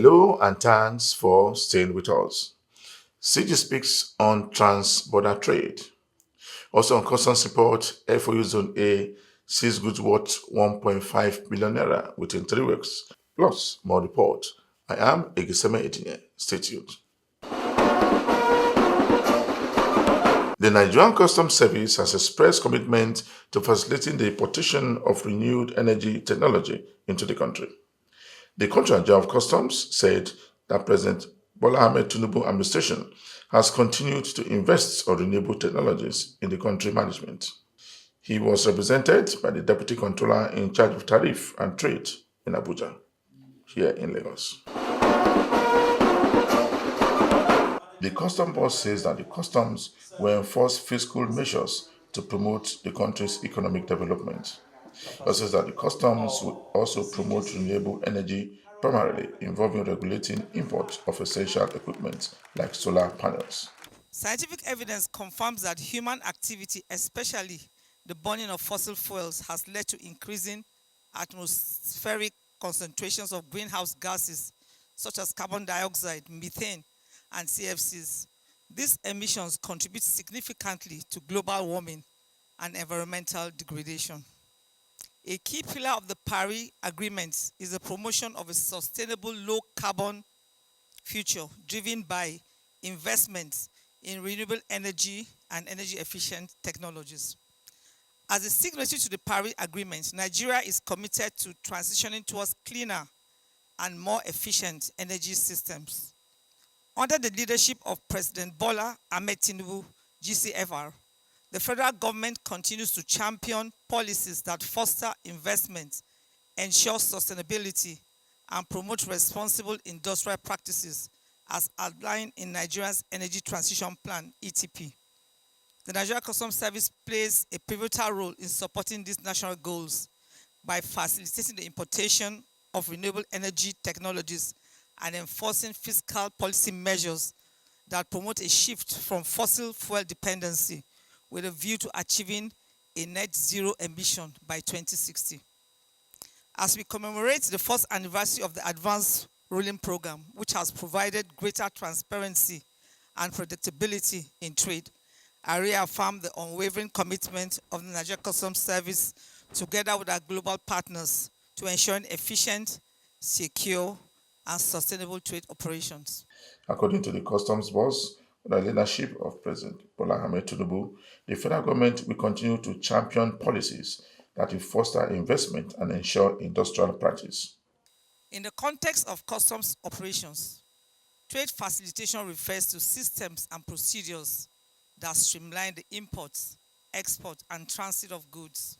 Hello and thanks for staying with us. CG speaks on trans-border trade. Also on customs report, FOU Zone A sees goods worth 1.5 billion naira within 3 weeks. Plus, more report. I am Egiseme Edine. Stay tuned. The Nigerian Customs Service has expressed commitment to facilitating the importation of renewed energy technology into the country. The Controller General of Customs said that President Bola Ahmed Tinubu administration has continued to invest on renewable technologies in the country management. He was represented by the Deputy Controller in charge of Tariff and Trade in Abuja, here in Lagos. The Customs boss says that the customs will enforce fiscal measures to promote the country's economic development. He also says that the customs will also promote renewable energy, primarily involving regulating import of essential equipment like solar panels. Scientific evidence confirms that human activity, especially the burning of fossil fuels, has led to increasing atmospheric concentrations of greenhouse gases such as carbon dioxide, methane, and CFCs. These emissions contribute significantly to global warming and environmental degradation. A key pillar of the Paris Agreement is the promotion of a sustainable low carbon future driven by investments in renewable energy and energy efficient technologies. As a signatory to the Paris Agreement, Nigeria is committed to transitioning towards cleaner and more efficient energy systems. Under the leadership of President Bola Ahmed Tinubu, GCFR, the federal government continues to champion policies that foster investment, ensure sustainability, and promote responsible industrial practices as outlined in Nigeria's Energy Transition Plan (ETP). The Nigeria Customs Service plays a pivotal role in supporting these national goals by facilitating the importation of renewable energy technologies and enforcing fiscal policy measures that promote a shift from fossil fuel dependency with a view to achieving a net zero emission by 2060. As we commemorate the first anniversary of the Advanced Ruling Program, which has provided greater transparency and predictability in trade, I reaffirm the unwavering commitment of the Nigeria Customs Service together with our global partners to ensuring efficient, secure, and sustainable trade operations. According to the customs boss, under the leadership of President Bola Ahmed Tinubu, the federal government will continue to champion policies that will foster investment and ensure industrial practice. In the context of customs operations, trade facilitation refers to systems and procedures that streamline the import, export, and transit of goods.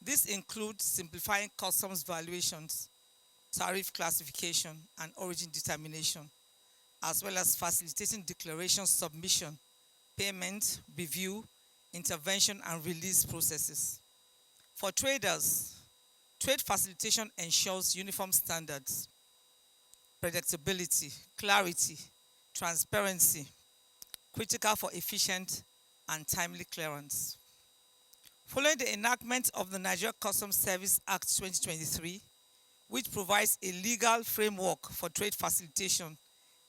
This includes simplifying customs valuations, tariff classification, and origin determination, as well as facilitating declaration submission, payment, review, intervention, and release processes. For traders, trade facilitation ensures uniform standards, predictability, clarity, transparency, critical for efficient and timely clearance. Following the enactment of the Nigeria Customs Service Act 2023, which provides a legal framework for trade facilitation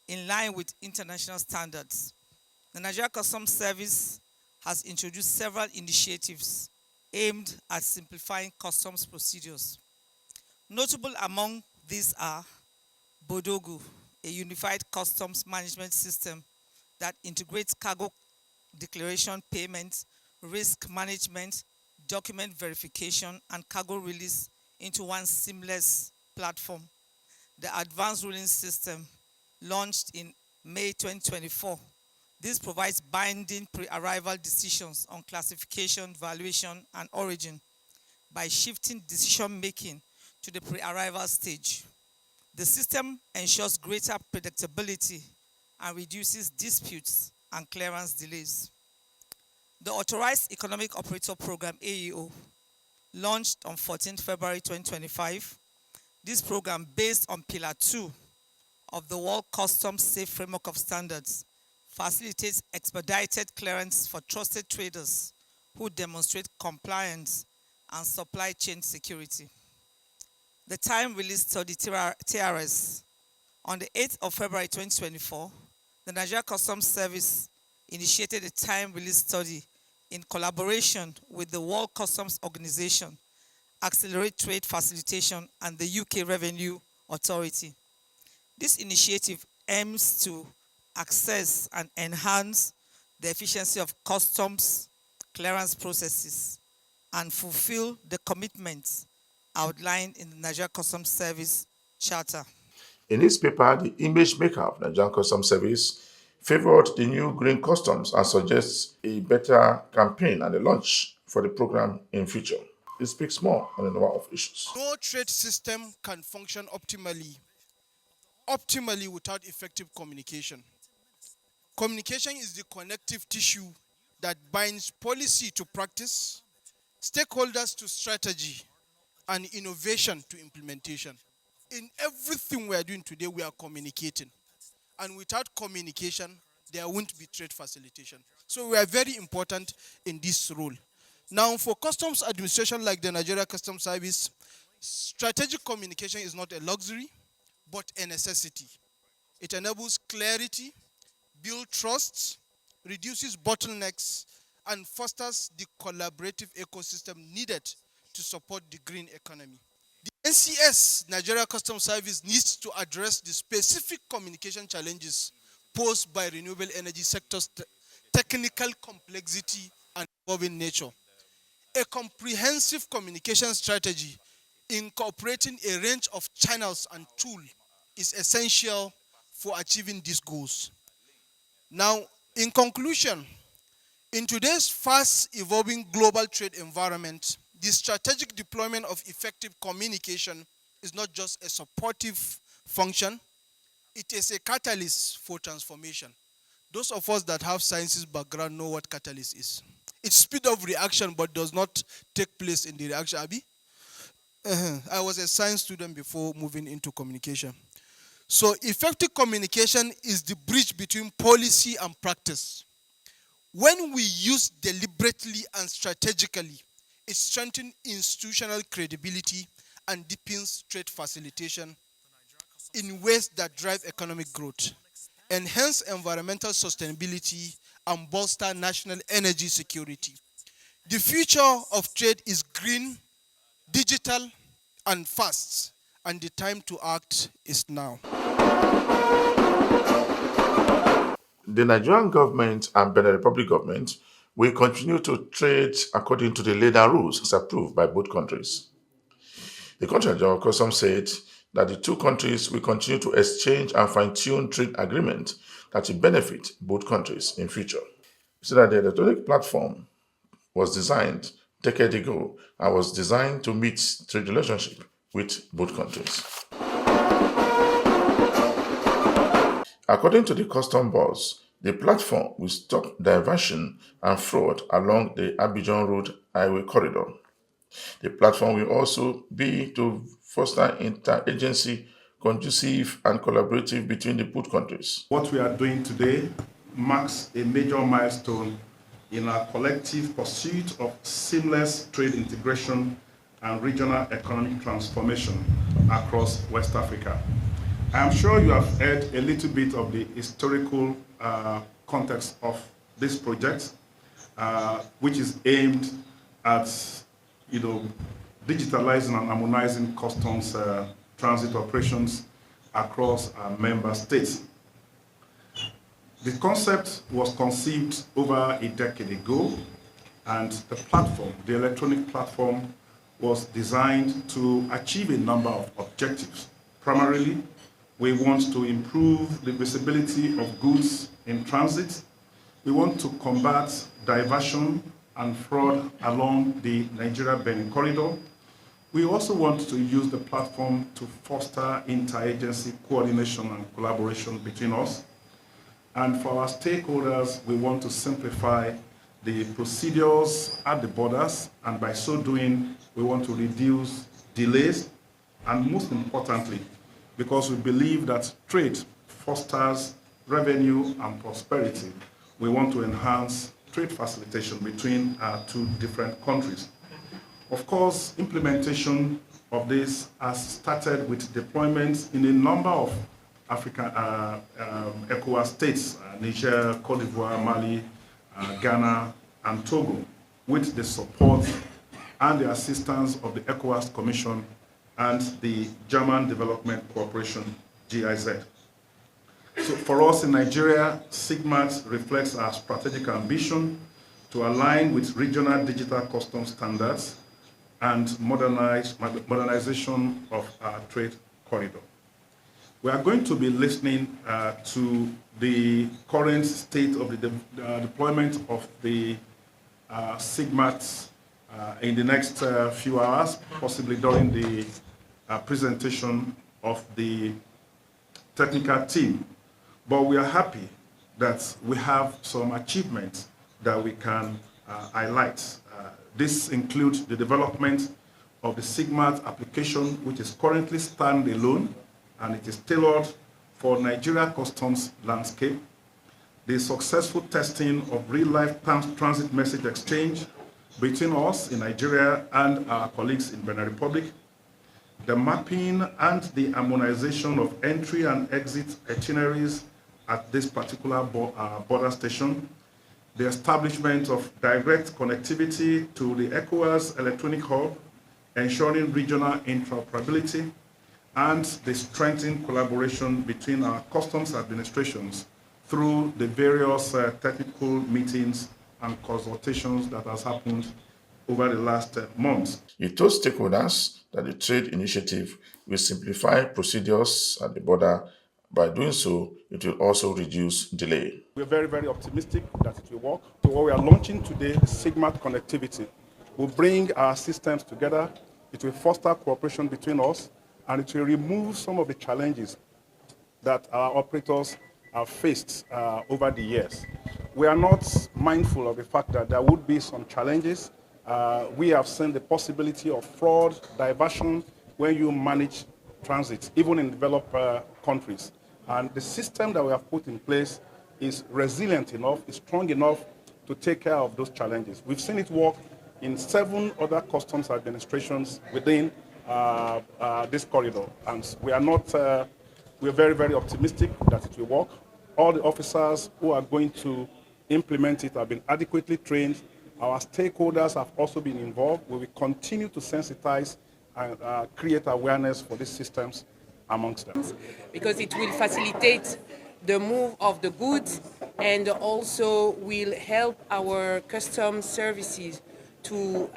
in line with international standards, the Nigeria Customs Service has introduced several initiatives aimed at simplifying customs procedures. Notable among these are Bodogu, a unified customs management system that integrates cargo declaration payment, risk management, document verification, and cargo release into one seamless platform. The Advanced Ruling System, launched in May 2024. This provides binding pre-arrival decisions on classification, valuation, and origin by shifting decision-making to the pre-arrival stage. The system ensures greater predictability and reduces disputes and clearance delays. The Authorized Economic Operator Program (AEO), launched on 14 February 2025. This program, based on Pillar 2 of the World Customs Safe Framework of Standards, facilitates expedited clearance for trusted traders who demonstrate compliance and supply chain security. The time release study TRS On the 8th of February 2024, the Nigeria Customs Service initiated a time-release study in collaboration with the World Customs Organization, Accelerate Trade Facilitation, and the UK Revenue Authority. This initiative aims to access and enhance the efficiency of customs clearance processes and fulfill the commitments outlined in the Nigeria Customs Service Charter. In his paper, the image maker of Nigerian Customs Service favored the new green customs and suggests a better campaign and a launch for the program in future. It speaks more on a number of issues. No trade system can function optimally without effective communication. Communication is the connective tissue that binds policy to practice, stakeholders to strategy, and innovation to implementation. In everything we are doing today, we are communicating. And without communication, there won't be trade facilitation. So we are very important in this role. Now, for customs administration like the Nigeria Customs Service, strategic communication is not a luxury, but a necessity. It enables clarity, builds trust, reduces bottlenecks, and fosters the collaborative ecosystem needed to support the green economy. The NCS, Nigeria Customs Service, needs to address the specific communication challenges posed by renewable energy sector's technical complexity and evolving nature. A comprehensive communication strategy incorporating a range of channels and tools is essential for achieving these goals. Now, in conclusion, in today's fast evolving global trade environment, the strategic deployment of effective communication is not just a supportive function, it is a catalyst for transformation. Those of us that have sciences background know what catalyst is. It's speed of reaction but does not take place in the reaction, Abi? I was a science student before moving into communication. So effective communication is the bridge between policy and practice. When we use deliberately and strategically, it strengthens institutional credibility and deepens trade facilitation in ways that drive economic growth, enhance environmental sustainability, and bolster national energy security. The future of trade is green, digital, and fast, and the time to act is now. The Nigerian government and Benin Republic government will continue to trade according to the laid down rules as approved by both countries. The Controller General of Customs said that the two countries will continue to exchange and fine-tune trade agreements that will benefit both countries in future. He said that the electronic platform was designed decades ago and was designed to meet trade relationship with both countries. According to the custom boss, the platform will stop diversion and fraud along the Abidjan Road Highway Corridor. The platform will also be to foster interagency, conducive and collaborative between the both countries. What we are doing today marks a major milestone in our collective pursuit of seamless trade integration and regional economic transformation across West Africa. I am sure you have heard a little bit of the historical context of this project, which is aimed at, digitalizing and harmonizing customs transit operations across our member states. The concept was conceived over a decade ago, and the platform, the electronic platform, was designed to achieve a number of objectives. Primarily, we want to improve the visibility of goods in transit. We want to combat diversion and fraud along the Nigeria-Benin corridor. We also want to use the platform to foster interagency coordination and collaboration between us. And for our stakeholders, we want to simplify the procedures at the borders, and by so doing, we want to reduce delays, and most importantly, because we believe that trade fosters revenue and prosperity, we want to enhance trade facilitation between our two different countries. Of course, implementation of this has started with deployments in a number of ECOWAS states, Niger, Cote d'Ivoire, Mali, Ghana, and Togo, with the support and the assistance of the ECOWAS Commission and the German Development Cooperation, GIZ. So for us in Nigeria, SIGMAT reflects our strategic ambition to align with regional digital customs standards and modernization of our trade corridor. We are going to be listening to the current state of the deployment of the SIGMAT in the next few hours, possibly during the presentation of the technical team. But we are happy that we have some achievements that we can highlight. This includes the development of the SIGMAT application, which is currently standalone, and it is tailored for Nigeria customs landscape. The successful testing of real-life transit message exchange between us in Nigeria and our colleagues in Benin Republic. The mapping and the harmonization of entry and exit itineraries at this particular border station. The establishment of direct connectivity to the ECOWAS electronic hub, ensuring regional interoperability, and the strengthened collaboration between our customs administrations through the various technical meetings and consultations that has happened over the last months. He told stakeholders that the trade initiative will simplify procedures at the border. By doing so, it will also reduce delay. We're very, very optimistic that it will work. So what we are launching today is SIGMAT connectivity. We'll bring our systems together. It will foster cooperation between us, and it will remove some of the challenges that our operators have faced over the years. We are not mindful of the fact that there would be some challenges. We have seen the possibility of fraud, diversion, when you manage transit, even in developed countries. And the system that we have put in place is resilient enough, is strong enough to take care of those challenges. We've seen it work in 7 other customs administrations within this corridor. And we are not, we're very, very optimistic that it will work. All the officers who are going to implement it have been adequately trained. Our stakeholders have also been involved. We will continue to sensitize and create awareness for these systems amongst them. Because it will facilitate the move of the goods and also will help our customs services to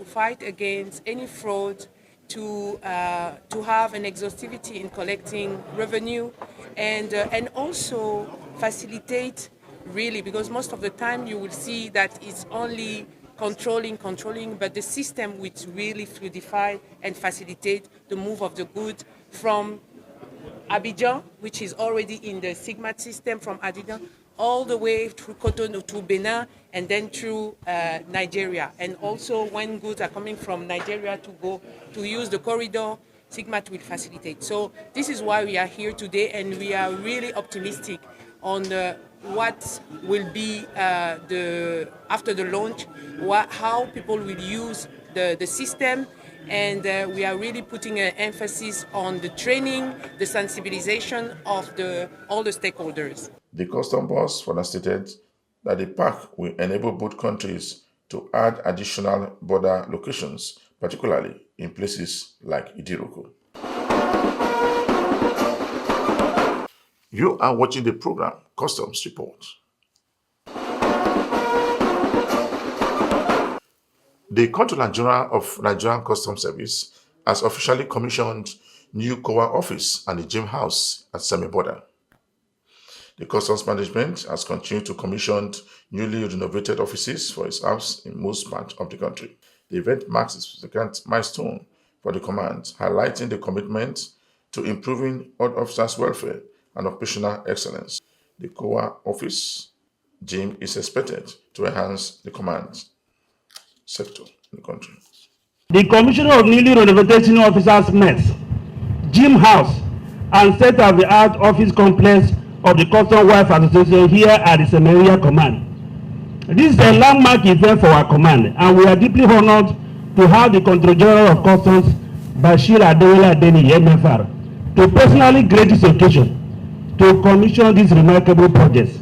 fight against any fraud, to have an exhaustivity in collecting revenue, and also facilitate really, because most of the time you will see that it's only controlling, but the system which really fluidify and facilitate the move of the goods from Abidjan, which is already in the SIGMAT system, from Abidjan all the way through Cotonou to Benin and then through Nigeria. And also when goods are coming from Nigeria to go to use the corridor, SIGMAT will facilitate. So this is why we are here today, and we are really optimistic on what will be after the launch, how people will use the system. And we are really putting an emphasis on the training, the sensibilization of all the stakeholders. The custom boss further stated that the pact will enable both countries to add additional border locations, particularly in places like Idiroko. You are watching the program Customs Report. The Controller General of Nigerian Customs Service has officially commissioned new COA office and the gym house at Semi Border. The Customs Management has continued to commission newly renovated offices for its hubs in most parts of the country. The event marks a significant milestone for the command, highlighting the commitment to improving all officers' welfare and operational excellence. The COA office gym is expected to enhance the command sector in the country. The Commissioner of newly renovated senior officers mess, gym house, and state-of-the-art office complex of the Custom Wife Association here at the Samaria Command. This is a landmark event for our command, and we are deeply honored to have the Controller General of Customs, Bashir Adewale Adeniyi, MFR, to personally grace this occasion to commission these remarkable projects.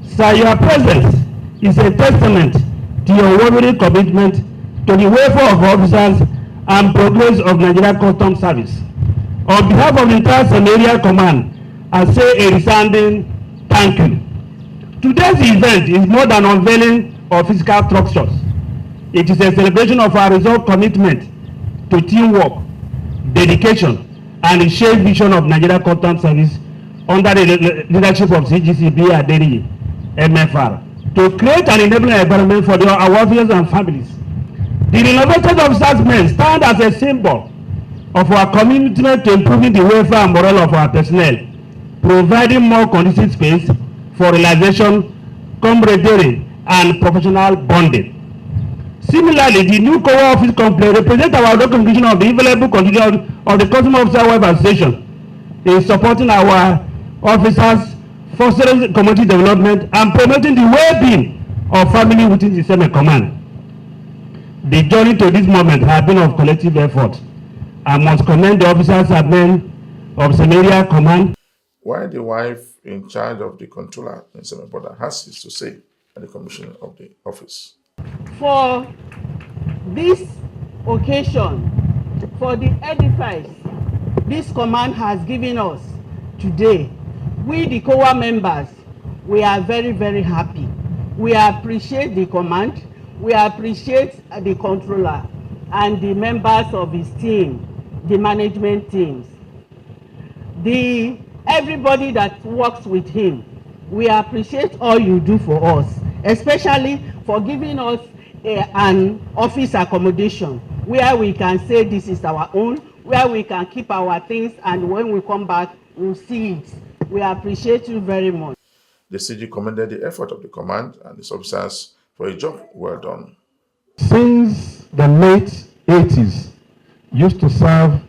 Sir, your presence is a testament to your unwavering commitment to the welfare of officers and progress of Nigeria Customs Service. On behalf of the entire Samaria Command, I say a resounding thank you. Today's event is more than unveiling of physical structures. It is a celebration of our resolved commitment to teamwork, dedication, and the shared vision of Nigeria Customs Service under the leadership of CGCB Aderi, MFR, to create an enabling environment for our officers and families. The renovated officers' men stand as a symbol of our commitment to improving the welfare and morale of our personnel, providing more conducive space for relaxation, camaraderie, and professional bonding. Similarly, the new COA office complex represents our recognition of the invaluable contribution of the Customs Officer Welfare Association in supporting our officers, fostering community development, and promoting the well-being of family within the same command. The journey to this moment has been of collective effort. I must commend the officers and men of Samaria Command. While the wife in charge of the controller in Samaria has this to say at the commission of the office. For this occasion, for the edifice this command has given us today, we the COA members, we are very, very happy. We appreciate the command, we appreciate the controller and the members of his team, the management teams, everybody that works with him. We appreciate all you do for us, especially for giving us an office accommodation where we can say this is our own, where we can keep our things, and when we come back, we'll see it. We appreciate you very much. The CG commended the effort of the command and its officers for a job well done. Since the late 80s, used to serve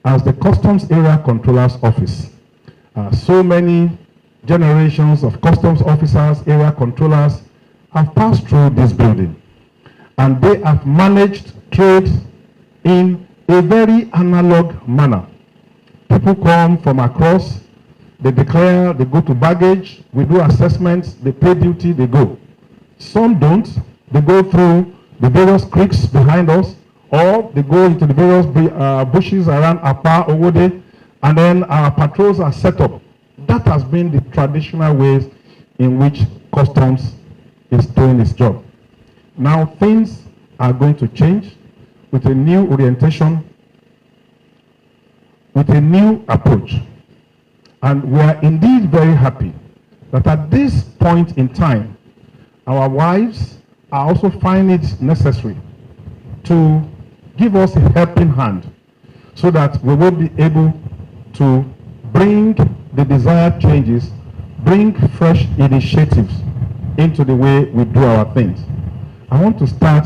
as the Customs Area Controller's Office. So many generations of customs officers, area controllers have passed through this building, and they have managed trade in a very analog manner. People come from across, they declare, they go to baggage, we do assessments, they pay duty, they go. Some don't, they go through the various creeks behind us, or they go into the various bushes around Apa, Owode, and then our patrols are set up. That has been the traditional ways in which customs is doing its job. Now things are going to change with a new orientation, with a new approach. And we are indeed very happy that at this point in time, our wives are also finding it necessary to give us a helping hand so that we will be able to bring the desired changes, bring fresh initiatives into the way we do our things. I want to start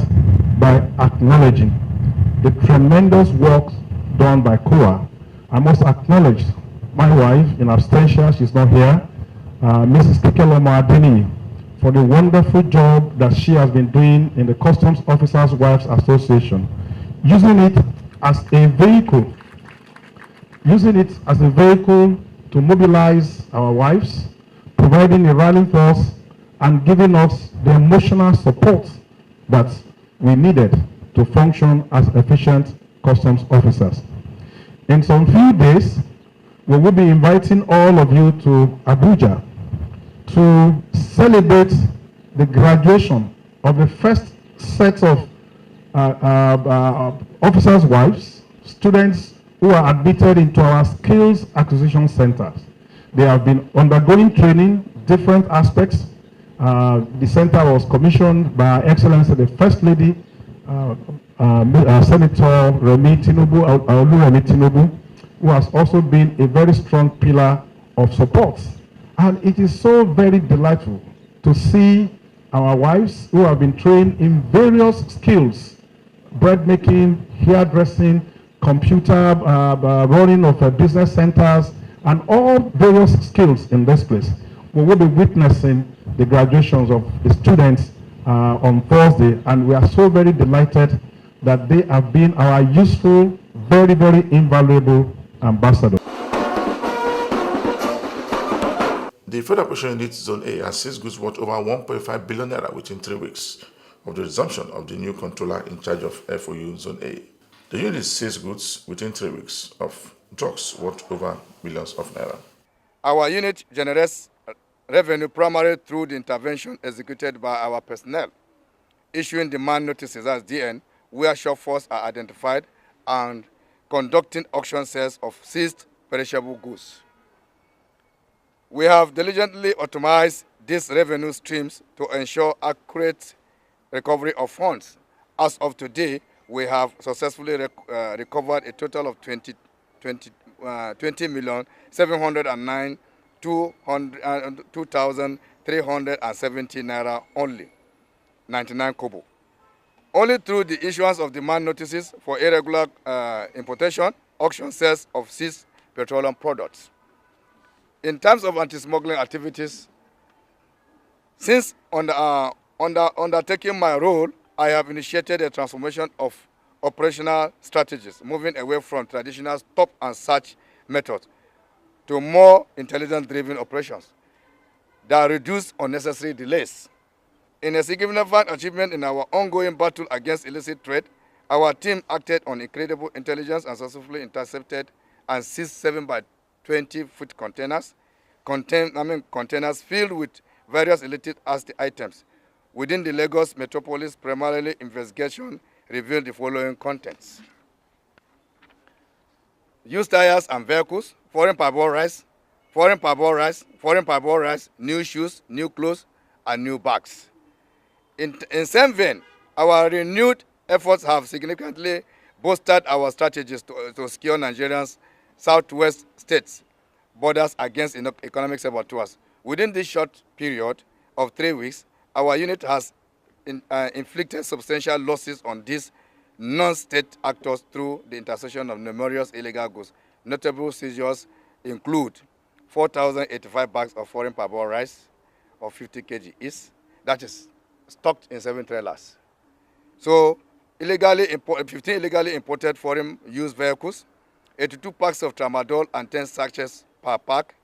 by acknowledging the tremendous work done by COA. I must acknowledge my wife in absentia, she's not here, Mrs. Kekeloma Adeni, for the wonderful job that she has been doing in the Customs Officers' Wives Association, using it as a vehicle to mobilize our wives, providing a rallying force, and giving us the emotional support that we needed to function as efficient customs officers. In some few days, we will be inviting all of you to Abuja to celebrate the graduation of the first set of officers' wives, students who are admitted into our skills acquisition centers. They have been undergoing training, different aspects. The center was commissioned by Her Excellency the First Lady, Senator Remi Tinubu, Olu-Remi Tinubu, who has also been a very strong pillar of support. And it is so very delightful to see our wives who have been trained in various skills, bread making, hairdressing, computer running of business centers, and all various skills in this place. We will be witnessing the graduations of the students on Thursday, and we are so very delighted that they have been our useful, very, very invaluable ambassadors. The Federal Operation Unit Zone A has seized goods worth over 1.5 billion naira within 3 weeks of the resumption of the new controller in charge of FOU Zone A. The unit seized goods within 3 weeks of drugs worth over millions of naira. Our unit generates revenue primarily through the intervention executed by our personnel, issuing demand notices as DN, where shortfalls are identified, and conducting auction sales of seized perishable goods. We have diligently optimized these revenue streams to ensure accurate recovery of funds. As of today, we have successfully recovered a total of 20,709,270 naira only, 99 kobo. Only through the issuance of demand notices for irregular importation, auction sales of seized petroleum products. In terms of anti-smuggling activities, since undertaking my role, I have initiated a transformation of operational strategies, moving away from traditional stop and search methods to more intelligence-driven operations that reduce unnecessary delays. In a significant achievement in our ongoing battle against illicit trade, our team acted on incredible intelligence and successfully intercepted and seized 7 by 20-foot containers, containers filled with various illicit items. Within the Lagos metropolis, primarily investigation revealed the following contents: used tires and vehicles, foreign parboiled rice, new shoes, new clothes, and new bags. In same vein, our renewed efforts have significantly bolstered our strategies to secure Nigerians' southwest states borders against economic saboteurs. Within this short period of 3 weeks, our unit has inflicted substantial losses on these non-state actors through the intersection of numerous illegal goods. Notable seizures include 4,085 bags of foreign parboiled rice of 50 kg each, that is stocked in 7 trailers. So, 15 illegally imported foreign used vehicles, 82 packs of tramadol and 10 sachets per pack,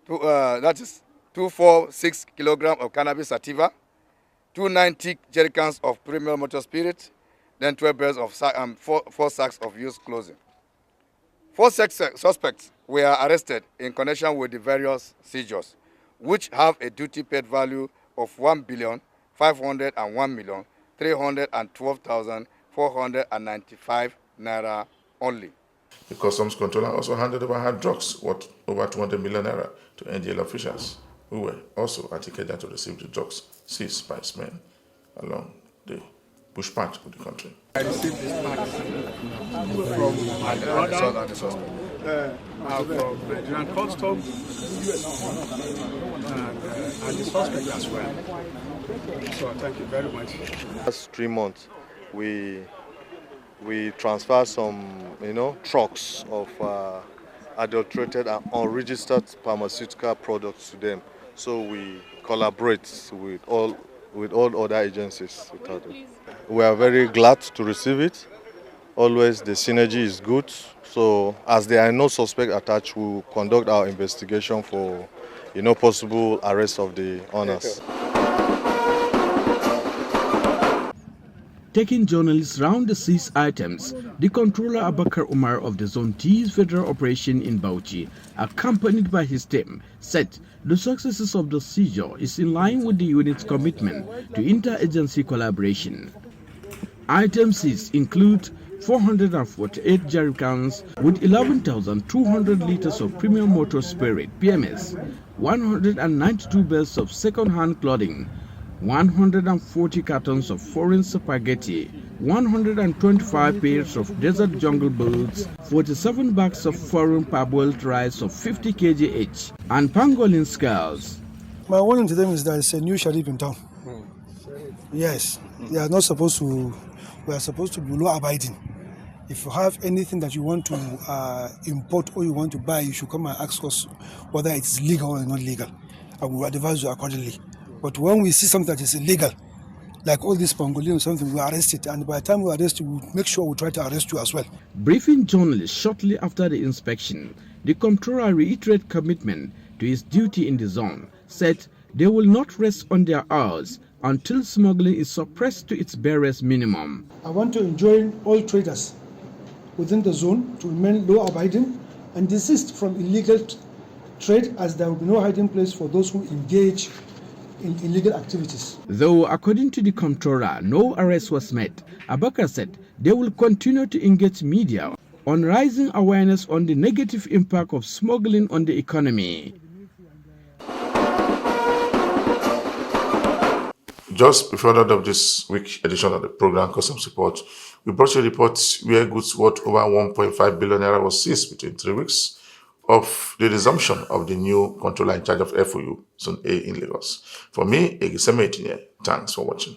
that is 246 kilograms of cannabis sativa, 290 jerrycans of premium motor spirit, then 12 bales of 4 sacks of used clothing. 4 suspects were arrested in connection with the various seizures, which have a duty paid value of 1,501,312,495 naira only. The customs controller also handed over hard drugs worth over 200 million naira to NDL officials, who were also at Ikeja to receive the drugs seized by its men along the bush part of the country. I received this pack from my brother and from Nigerian Customs and the suspect as well. So thank you very much. Last 3 months, we transferred some, trucks of adulterated and unregistered pharmaceutical products to them. So we collaborate with all other agencies. We are very glad to receive it. Always the synergy is good. So as there are no suspects attached, we will conduct our investigation for, possible arrest of the owners. Taking journalists round the seized items, the controller Abakar Umar of the Zone T's federal operation in Bauchi, accompanied by his team, said the successes of the seizure is in line with the unit's commitment to interagency collaboration. Items seized include 448 jerrycans with 11,200 liters of premium motor spirit (PMS), 192 bales of second-hand clothing, 140 cartons of foreign spaghetti, 125 pairs of desert jungle boots, 47 bags of foreign parboiled rice of 50 kg each, and pangolin scales. My warning to them is that it's a new sheriff in town. Yes, they are not supposed to, we are supposed to be law abiding. If you have anything that you want to import or you want to buy, you should come and ask us whether it's legal or not legal, and we will advise you accordingly. But when we see something that is illegal, like all this pangolin or something, we arrest it, and by the time we arrest you, we make sure we try to arrest you as well. Briefing journalists shortly after the inspection, the comptroller reiterated commitment to his duty in the zone, said they will not rest on their hours until smuggling is suppressed to its barest minimum. I want to enjoin all traders within the zone to remain law-abiding and desist from illegal trade, as there will be no hiding place for those who engage in illegal activities. Though, according to the comptroller, no arrest was made, Abakar said they will continue to engage media on raising awareness on the negative impact of smuggling on the economy. Just before the end of this week's edition of the program Customs Report, we brought you a report where goods worth over 1.5 billion naira was seized between 3 weeks of the resumption of the new controller in charge of FOU, Zone A in Lagos. For me, Egiseme Etinye, thanks for watching.